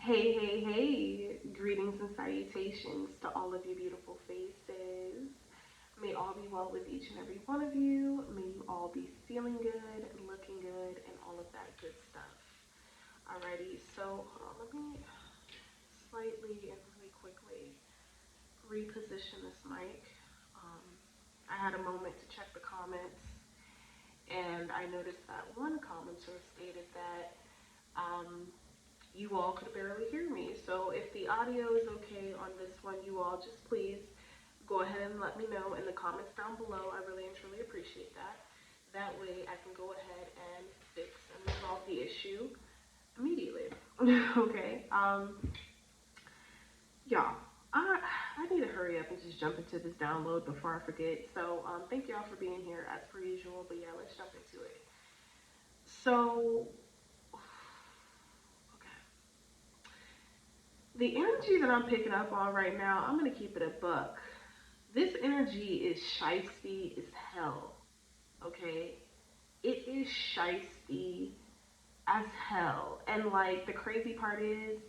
Hey, hey, hey, greetings and salutations to all of you beautiful faces. May all be well with each and every one of you. May you all be feeling good, looking good, and all of that good stuff. Alrighty, so hold on, let me slightly and really quickly reposition this mic. Um, I had a moment to check the comments, and I noticed that one commenter stated that um, you all could barely hear me. So if the audio is okay on this one, you all just please go ahead and let me know in the comments down below. I really and truly appreciate that. That way I can go ahead and fix and resolve the issue immediately. Okay. Y'all, I need to hurry up and just jump into this download before I forget. So thank y'all for being here as per usual. But yeah, let's jump into it. So, okay. The energy that I'm picking up on right now, I'm gonna keep it a buck. This energy is shisty as hell. Okay, it is shisty as hell, and like the crazy part is,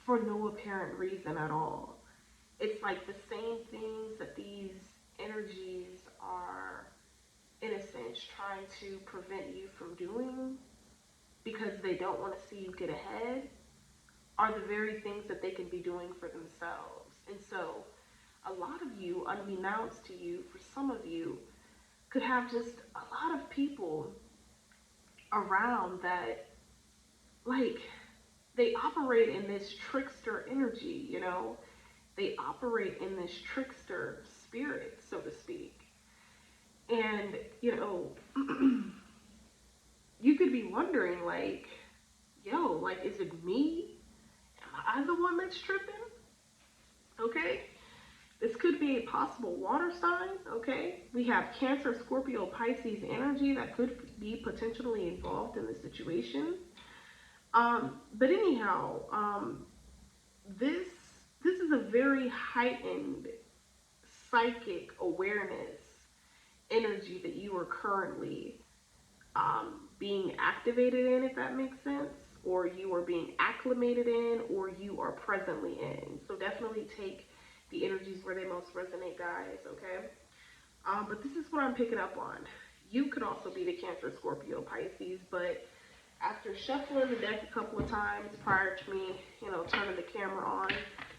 for no apparent reason at all. It's like the same things that these energies are, in a sense, trying to prevent you from doing because they don't want to see you get ahead, are the very things that they can be doing for themselves. And so, a lot of you, unbeknownst to you, for some of you, could have just a lot of people around that, like, they operate in this trickster energy, you know? They operate in this trickster spirit, so to speak. And, you know, you could be wondering, like, yo, like, is it me? Am I the one that's tripping? Okay? This could be a possible water sign, okay? We have Cancer, Scorpio, Pisces energy that could be potentially involved in the situation. But anyhow, this this is a very heightened psychic awareness energy that you are currently being activated in, if that makes sense, or you are being acclimated in, or you are presently in. So definitely take the energies where they most resonate, guys, okay? But this is what I'm picking up on. You could also be the Cancer, Scorpio, Pisces, but after shuffling the deck a couple of times prior to me, turning the camera on,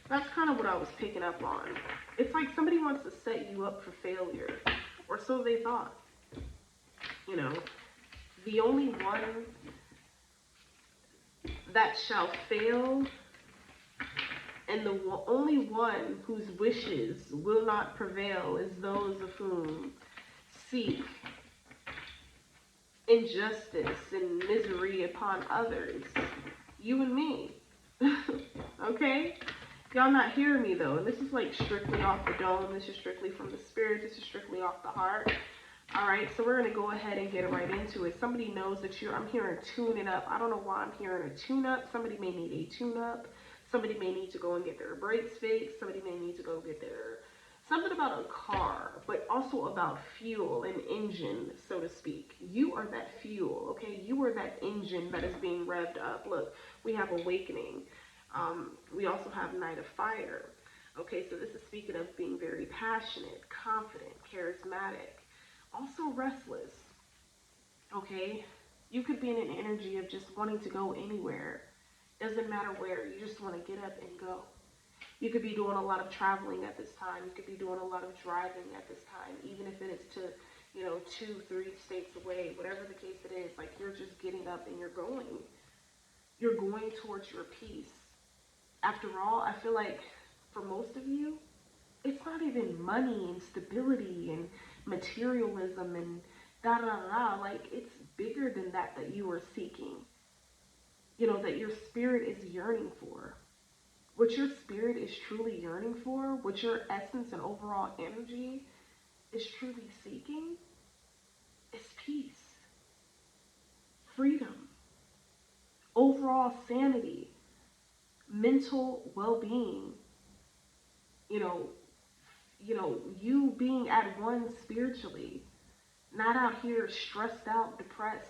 that's kind of what I was picking up on. It's like somebody wants to set you up for failure, or so they thought. You know, the only one that shall fail, and the only one whose wishes will not prevail, is those of whom seek injustice and misery upon others. You and me. Okay? Y'all not hearing me though. And this is like strictly off the dome. This is strictly from the spirit. This is strictly off the heart. Alright, so we're going to go ahead and get right into it. Somebody knows that I'm hearing tuning up. I don't know why I'm hearing a tune up. Somebody may need a tune up. Somebody may need to go and get their brakes fixed. Somebody may need to go get their, something about a car, but also about fuel and engine, so to speak. You are that fuel, okay? You are that engine that is being revved up. Look, we have awakening. We also have Night of Fire. Okay, so this is speaking of being very passionate, confident, charismatic, also restless. Okay, you could be in an energy of just wanting to go anywhere. Doesn't matter where, you just want to get up and go. You could be doing a lot of traveling at this time. You could be doing a lot of driving at this time, even if it is to, 2, 3 states away, whatever the case it is. Like, you're just getting up and you're going. You're going towards your peace. After all, I feel like for most of you, it's not even money and stability and materialism and da da da. Like, it's bigger than that you are seeking. That your spirit is yearning for. What your spirit is truly yearning for, what your essence and overall energy is truly seeking, is peace, freedom, overall sanity, mental well-being. You know, you being at one spiritually, not out here stressed out, depressed,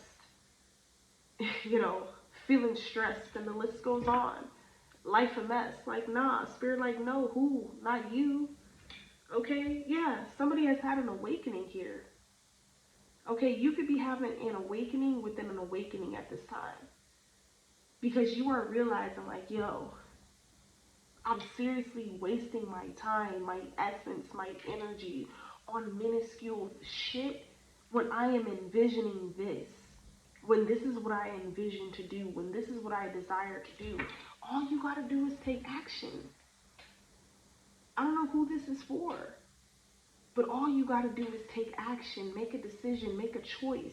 you know, feeling stressed, and the list goes on. life a mess. Like, nah, Spirit, like, no, who? Not you. Okay, yeah, somebody has had an awakening here. Okay, you could be having an awakening within an awakening at this time. Because you are realizing, like, yo, I'm seriously wasting my time, my essence, my energy on minuscule shit when I am envisioning this. When this is what I envision to do, when this is what I desire to do, all you gotta do is take action. I don't know who this is for, but all you gotta do is take action, make a decision, make a choice.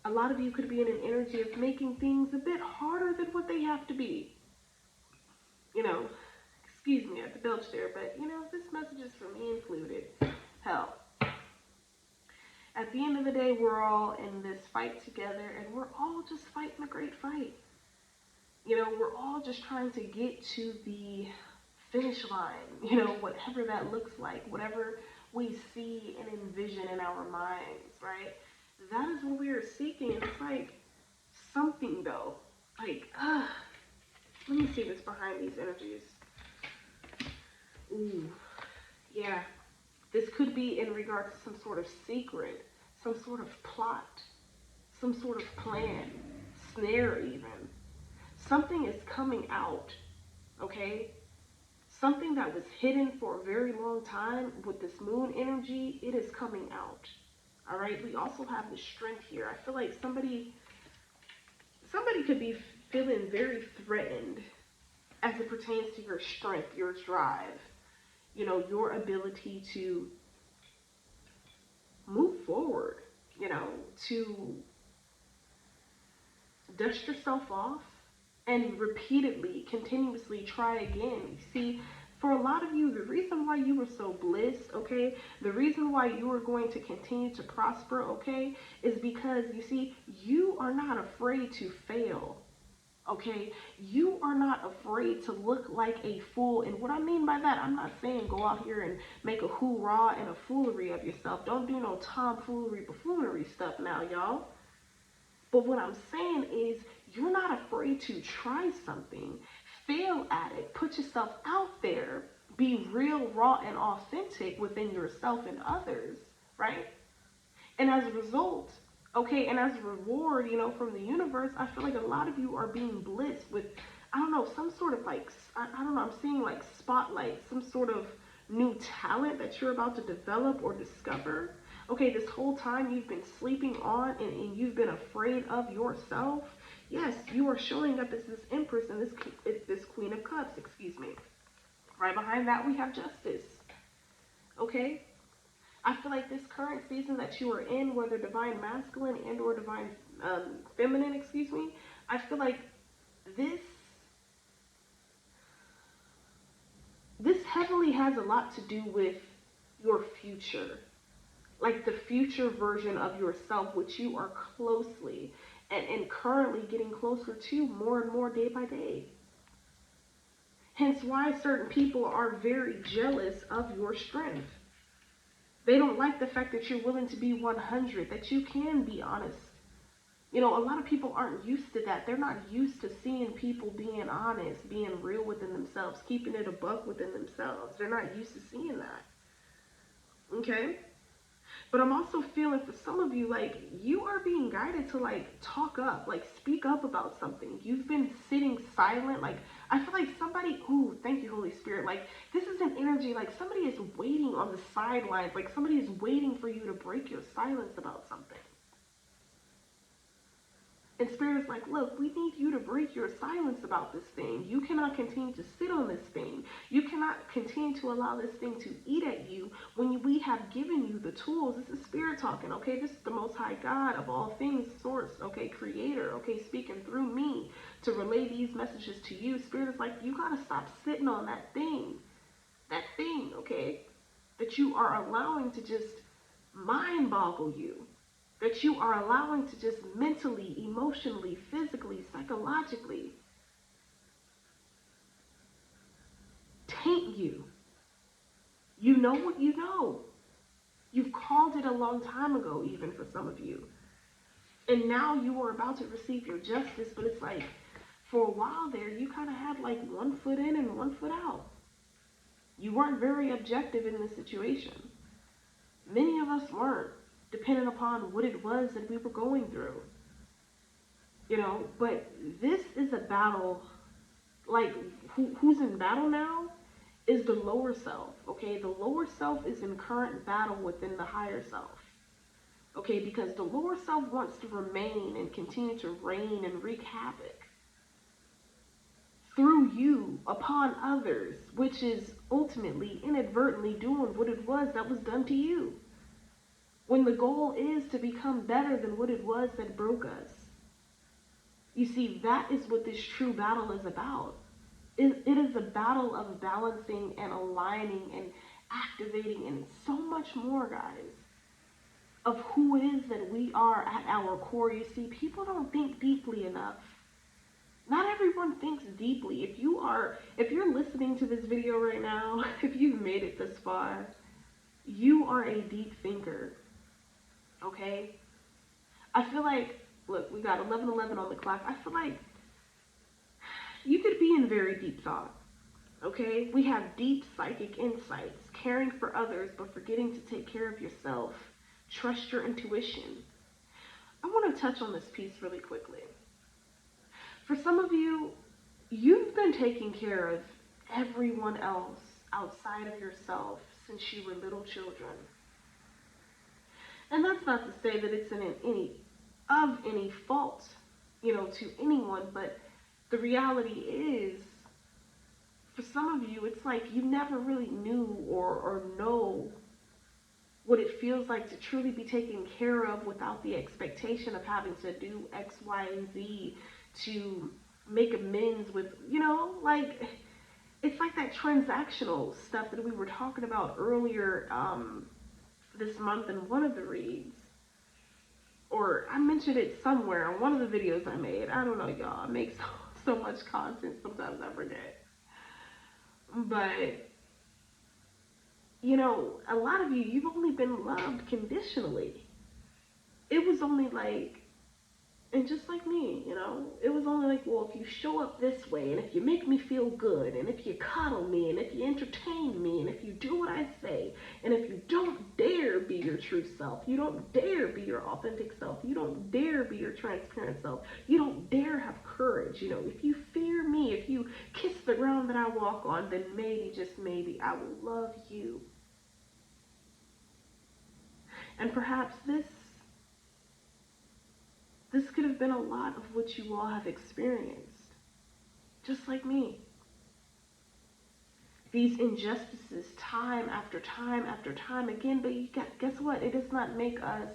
A lot of you could be in an energy of making things a bit harder than what they have to be. You know, excuse me, I had to belch there, but this message is for me included. Hell, at the end of the day, we're all in this fight together, and we're all just fighting a great fight. We're all just trying to get to the finish line, whatever that looks like, whatever we see and envision in our minds, right? That is what we are seeking. And it's like something, though. Like, let me see what's behind these energies. Ooh, yeah. This could be in regards to some sort of secret, some sort of plot, some sort of plan, snare even. Something is coming out, okay? Something that was hidden for a very long time with this moon energy, it is coming out. All right? We also have the strength here. I feel like somebody could be feeling very threatened as it pertains to your strength, your drive, your ability to move forward, to dust yourself off and repeatedly, continuously try again. You see, for a lot of you, the reason why you were so blessed, okay, the reason why you are going to continue to prosper, okay, is because, you see, you are not afraid to fail. Okay, you are not afraid to look like a fool. And what I mean by that, I'm not saying go out here and make a hoorah and a foolery of yourself. Don't do no tomfoolery, buffoonery stuff now, y'all. But what I'm saying is you're not afraid to try something, fail at it, put yourself out there, be real, raw, and authentic within yourself and others, right? And as a result, okay, and as a reward, from the universe, I feel like a lot of you are being blessed with, I don't know, some sort of like, I don't know, I'm seeing like spotlight, some sort of new talent that you're about to develop or discover. Okay, this whole time you've been sleeping on and you've been afraid of yourself. Yes, you are showing up as this Empress and this Queen of Cups, excuse me. Right behind that, we have Justice. Okay? I feel like this current season that you are in, whether divine masculine and or divine feminine, excuse me, I feel like this heavily has a lot to do with your future. Like the future version of yourself, which you are closely and currently getting closer to more and more day by day. Hence why certain people are very jealous of your strength. They don't like the fact that you're willing to be 100, that you can be honest. A lot of people aren't used to that. They're not used to seeing people being honest, being real within themselves, keeping it a buck within themselves. They're not used to seeing that. Okay? But I'm also feeling for some of you, like, you are being guided to, like, talk up, like, speak up about something. You've been sitting silent. Like, I feel like somebody, ooh, thank you, Holy Spirit. Like, this is an energy, like, somebody is waiting on the sidelines. Like, somebody is waiting for you to break your silence about something. And Spirit is like, look, we need you to break your silence about this thing. You cannot continue to sit on this thing. You cannot continue to allow this thing to eat at you when we have given you the tools. This is Spirit talking, okay? This is the Most High God of all things, Source, okay? Creator, okay? Speaking through me to relay these messages to you. Spirit is like, you got to stop sitting on that thing, okay? That you are allowing to just mind boggle you. That you are allowing to just mentally, emotionally, physically, psychologically taint you. You know what you know. You've called it a long time ago, even for some of you. And now you are about to receive your justice, but it's like, for a while there, you kind of had like one foot in and one foot out. You weren't very objective in this situation. Many of us weren't, depending upon what it was that we were going through. But this is a battle. Like, who's in battle now is the lower self, okay? The lower self is in current battle within the higher self, okay? Because the lower self wants to remain and continue to reign and wreak havoc through you upon others, which is ultimately inadvertently doing what it was that was done to you. When the goal is to become better than what it was that broke us. You see, that is what this true battle is about. It is a battle of balancing and aligning and activating and so much more, guys, of who it is that we are at our core. You see, people don't think deeply enough. Not everyone thinks deeply. If you're listening to this video right now, if you've made it this far, you are a deep thinker, okay? I feel like, look, we got 11:11 on the clock. I feel like you could be in very deep thought, okay? We have deep psychic insights, caring for others, but forgetting to take care of yourself. Trust your intuition. I want to touch on this piece really quickly. For some of you, you've been taking care of everyone else outside of yourself since you were little children. And that's not to say that it's any fault, to anyone, but the reality is, for some of you, it's like you never really knew or know what it feels like to truly be taken care of without the expectation of having to do X, Y, and Z to make amends with, like, it's like that transactional stuff that we were talking about earlier this month in one of the reads. Or I mentioned it somewhere on one of the videos I made. I don't know, y'all. I make so much content, sometimes I forget. But, a lot of you've only been loved conditionally. It was only like, and just like me, it was only like, well, if you show up this way, and if you make me feel good, and if you cuddle me, and if you entertain me, and if you do what I say, and if you don't dare be your true self, you don't dare be your authentic self, you don't dare be your transparent self, you don't dare have courage, if you fear me, if you kiss the ground that I walk on, then maybe, just maybe, I will love you. And perhaps this could have been a lot of what you all have experienced, just like me. These injustices, time after time after time again, but guess what? It does not make us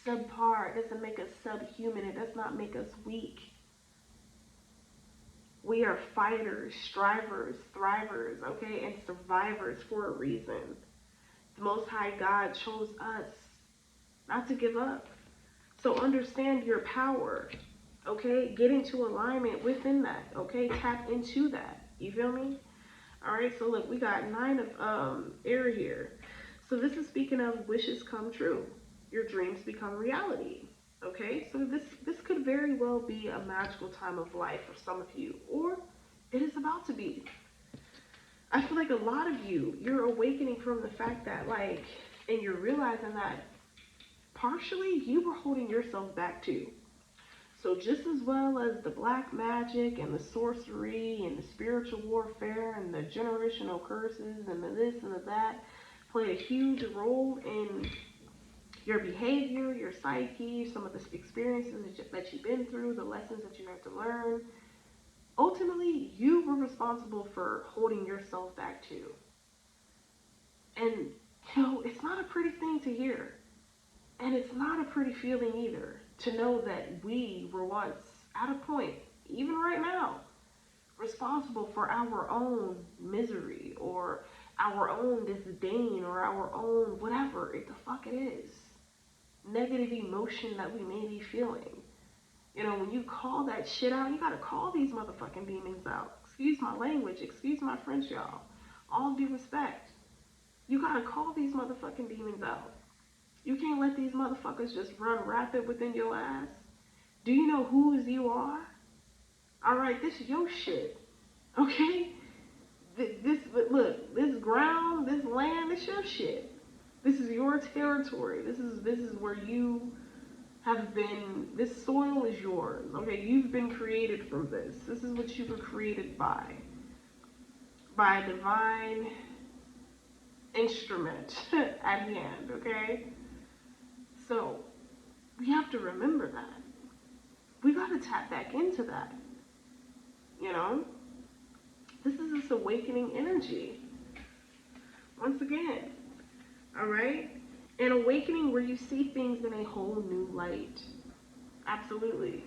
subpar. It doesn't make us subhuman. It does not make us weak. We are fighters, strivers, thrivers, okay, and survivors for a reason. The Most High God chose us not to give up. So understand your power, okay? Get into alignment within that, okay? Tap into that. You feel me? All right, so look, we got 9 of air here. So this is speaking of wishes come true. Your dreams become reality, okay? So this could very well be a magical time of life for some of you, or it is about to be. I feel like a lot of you're awakening from the fact that, like, and you're realizing that partially you were holding yourself back too. So just as well as the black magic and the sorcery and the spiritual warfare and the generational curses and the this and the that played a huge role in your behavior, your psyche, some of the experiences that you've been through, the lessons that you had to learn. Ultimately, you were responsible for holding yourself back too. And, it's not a pretty thing to hear. And it's not a pretty feeling either to know that we were once at a point, even right now, responsible for our own misery or our own disdain or our own whatever the fuck it is. Negative emotion that we may be feeling. When you call that shit out, you gotta call these motherfucking demons out. Excuse my language, excuse my French, y'all. All due respect. You gotta call these motherfucking demons out. You can't let these motherfuckers just run rapid within your ass. Do you know whose you are? All right, this is your shit. Okay? Look, this ground, this land, this your shit. This is your territory. This is where you have been. This soil is yours. Okay, you've been created from this. This is what you were created by a divine instrument at hand. Okay, so we have to remember that. We got to tap back into that. You know, this is this awakening energy. Once again, all right? An awakening where you see things in a whole new light. Absolutely.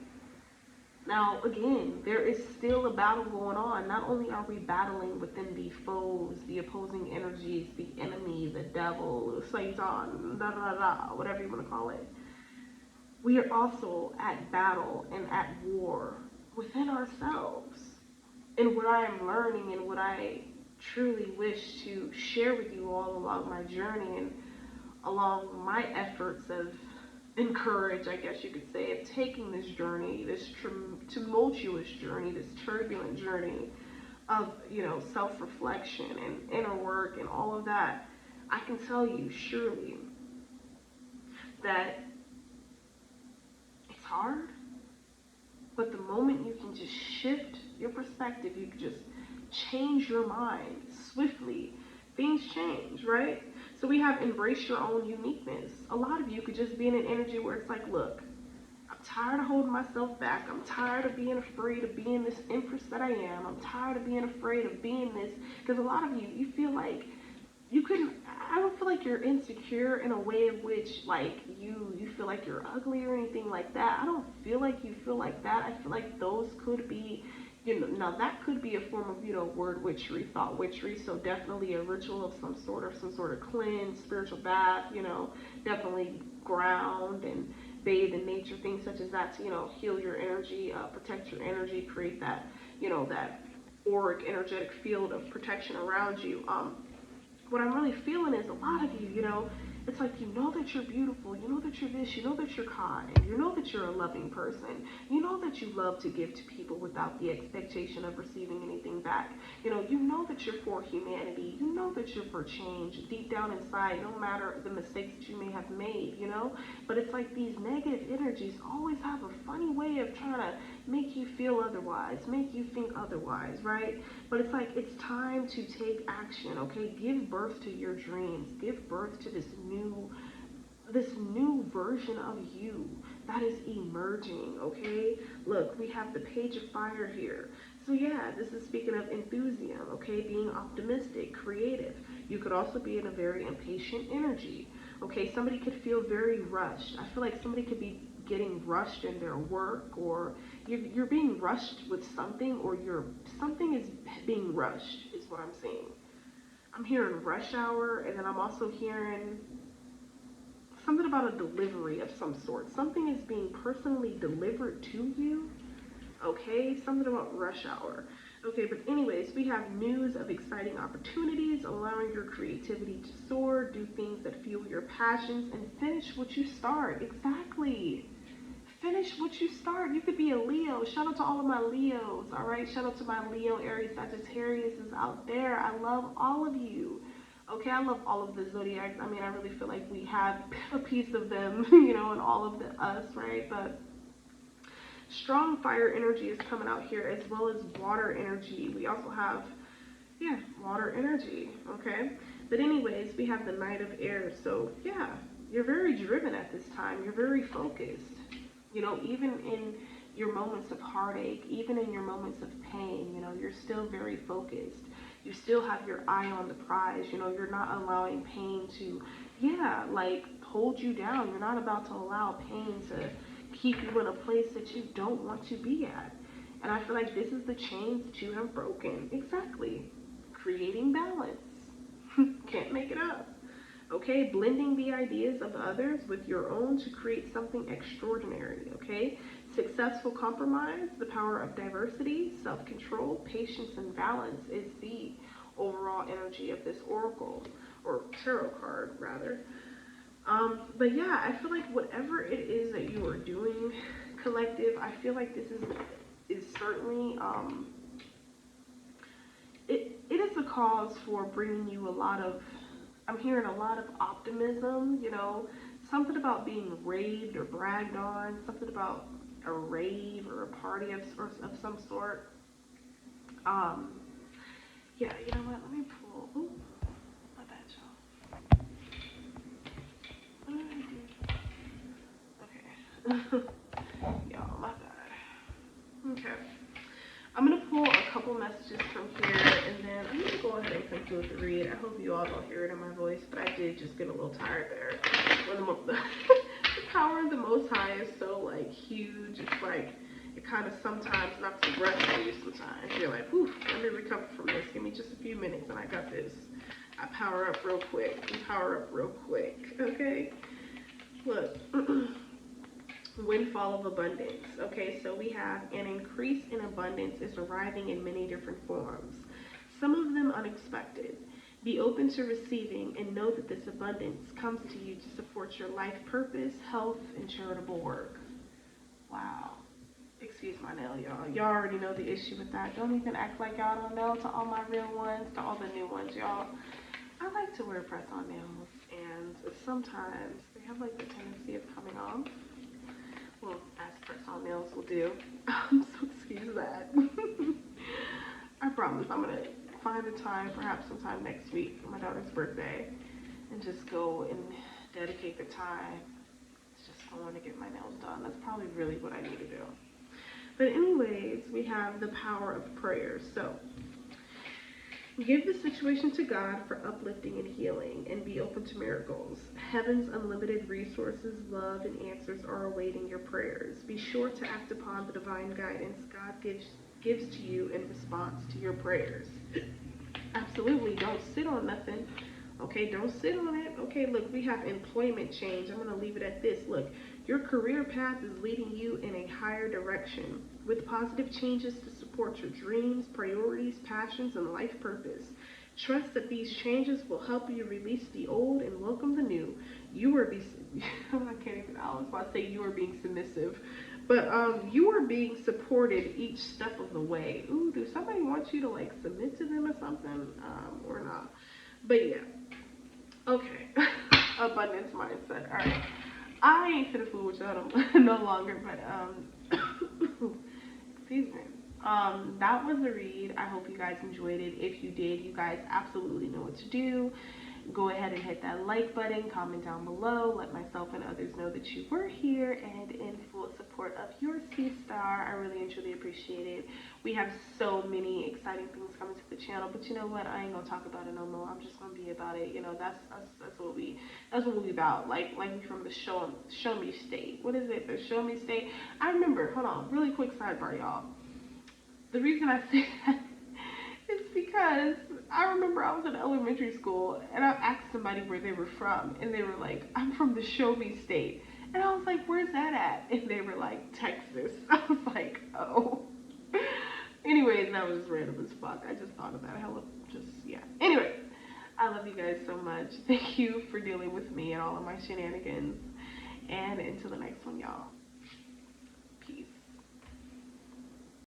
Now, again, there is still a battle going on. Not only are we battling within the foes, the opposing energies, the enemy, the devil, Satan, da da da, whatever you want to call it. We are also at battle and at war within ourselves. And what I am learning and what I truly wish to share with you all along my journey and along my efforts of encourage, I guess you could say, of taking this journey, this tumultuous journey, this turbulent journey of, self-reflection and inner work and all of that. I can tell you surely that it's hard, but the moment you can just shift your perspective, you can just change your mind swiftly, things change, right? So we have embrace your own uniqueness. A lot of you could just be in an energy where it's like, look, I'm tired of holding myself back. I'm tired of being afraid of being this empress that I am. I'm tired of being afraid of being this. Because a lot of you feel like I don't feel like you're insecure in a way in which, like, you feel like you're ugly or anything like that. I don't feel like you feel like that. I feel like those could be, now that could be a form of, word witchery, thought witchery. So definitely a ritual of some sort of cleanse, spiritual bath, definitely ground and bathe in nature, things such as that to, heal your energy, protect your energy, create that, that auric energetic field of protection around you. What I'm really feeling is a lot of you, it's like you know that you're beautiful, you know that you're this, you know that you're kind, you know that you're a loving person, you know that you love to give to people without the expectation of receiving anything back. You know that you're for humanity, you know that you're for change deep down inside, no matter the mistakes that you may have made, but it's like these negative energies always have a funny way of trying to make you feel otherwise, make you think otherwise, right? But it's like it's time to take action, okay? Give birth to your dreams. Give birth to this new version of you that is emerging, okay? Look, we have the Page of Fire here. So yeah, this is speaking of enthusiasm, okay? Being optimistic, creative. You could also be in a very impatient energy, okay? Somebody could feel very rushed. I feel like somebody could be getting rushed in their work, or you're being rushed with something, or something is being rushed is what I'm seeing. I'm hearing rush hour, and then I'm also hearing something about a delivery of some sort. Something is being personally delivered to you, okay? Something about rush hour. Okay, but anyways, we have news of exciting opportunities, allowing your creativity to soar, do things that fuel your passions, and finish what you start. Exactly. Finish what you start. You could be a Leo. Shout out to all of my Leos, all right? Shout out to my Leo, Aries, Sagittarius is out there. I love all of you. Okay, I love all of the zodiacs. I mean, I really feel like we have a piece of them, and all of us, right? But strong fire energy is coming out here, as well as water energy. We also have, water energy, okay? But anyways, we have the Knight of Air. So, yeah, you're very driven at this time. You're very focused. Even in your moments of heartache, even in your moments of pain, you're still very focused. You still have your eye on the prize. You're not allowing pain to, hold you down. You're not about to allow pain to keep you in a place that you don't want to be at. And I feel like this is the chains that you have broken. Exactly. Creating balance. Can't make it up. Okay, blending the ideas of others with your own to create something extraordinary, okay? Successful compromise, the power of diversity, self-control, patience, and balance is the overall energy of this oracle, or tarot card, rather. But yeah, I feel like whatever it is that you are doing, collective, I feel like this is certainly, it is a cause for bringing you a lot of, I'm hearing a lot of optimism, you know, something about being raved or bragged on, something about a rave or a party of some sort. Um, yeah, you know what, let me pull, ooh, my bad, y'all. What did I do? Okay. Y'all, my bad. Okay. I'm going to pull a couple messages from here, and then I'm going to go ahead and conclude the read. I hope you all don't hear it in my voice, but I did just get a little tired there. When the power of the Most High is so, like, huge. It's like, it kind of sometimes knocks the breath out of you sometimes. You're like, whew, let me recover from this. Give me just a few minutes, and I got this. I power up real quick and power up real quick, okay? Look. Windfall of abundance. Okay, so we have an increase in abundance is arriving in many different forms, some of them unexpected. Be open to receiving and know that this abundance comes to you to support your life purpose, health, and charitable work. Wow. Excuse my nail, y'all. Y'all already know the issue with that. Don't even act like y'all don't know. To all my real ones, to all the new ones, y'all. I like to wear press-on nails, and sometimes they have like the tendency of coming off. Well, as press-on nails will do. So excuse that. I promise I'm gonna find a time, perhaps sometime next week for my daughter's birthday, and just go and dedicate the time to just going to get my nails done. That's probably really what I need to do. But anyways, we have the power of prayer. So give the situation to God for uplifting and healing, and be open to miracles. Heaven's unlimited resources, love, and answers are awaiting your prayers. Be sure to act upon the divine guidance God gives to you in response to your prayers. Absolutely, don't sit on nothing. Okay, don't sit on it. Okay, look, we have employment change. I'm going to leave it at this. Look, your career path is leading you in a higher direction with positive changes to support your dreams, priorities, passions, and life purpose. Trust that these changes will help you release the old and welcome the new. You are I was about to say you are being submissive, but you are being supported each step of the way. Ooh, do somebody want you to like submit to them or something, or not? But yeah, okay. Abundance mindset. All right, I ain't finna fool with y'all no longer, but excuse me. That was the read. I hope you guys enjoyed it. If you did, you guys absolutely know what to do. Go ahead and hit that like button, comment down below, let myself and others know that you were here and in full support of your C-Star. I really and truly appreciate it. We have so many exciting things coming to the channel, but you know what? I ain't gonna talk about it no more. I'm just gonna be about it. You know, that's what we about. Like we from the show me state. What is it? The show me state. I remember. Hold on, really quick sidebar, y'all. The reason I say that is because I remember I was in elementary school and I asked somebody where they were from, and they were like, I'm from the show me state. And I was like, where's that at? And they were like, Texas. I was like, oh. Anyways, that was random as fuck. I just thought of that. Yeah. Anyway, I love you guys so much. Thank you for dealing with me and all of my shenanigans. And until the next one, y'all.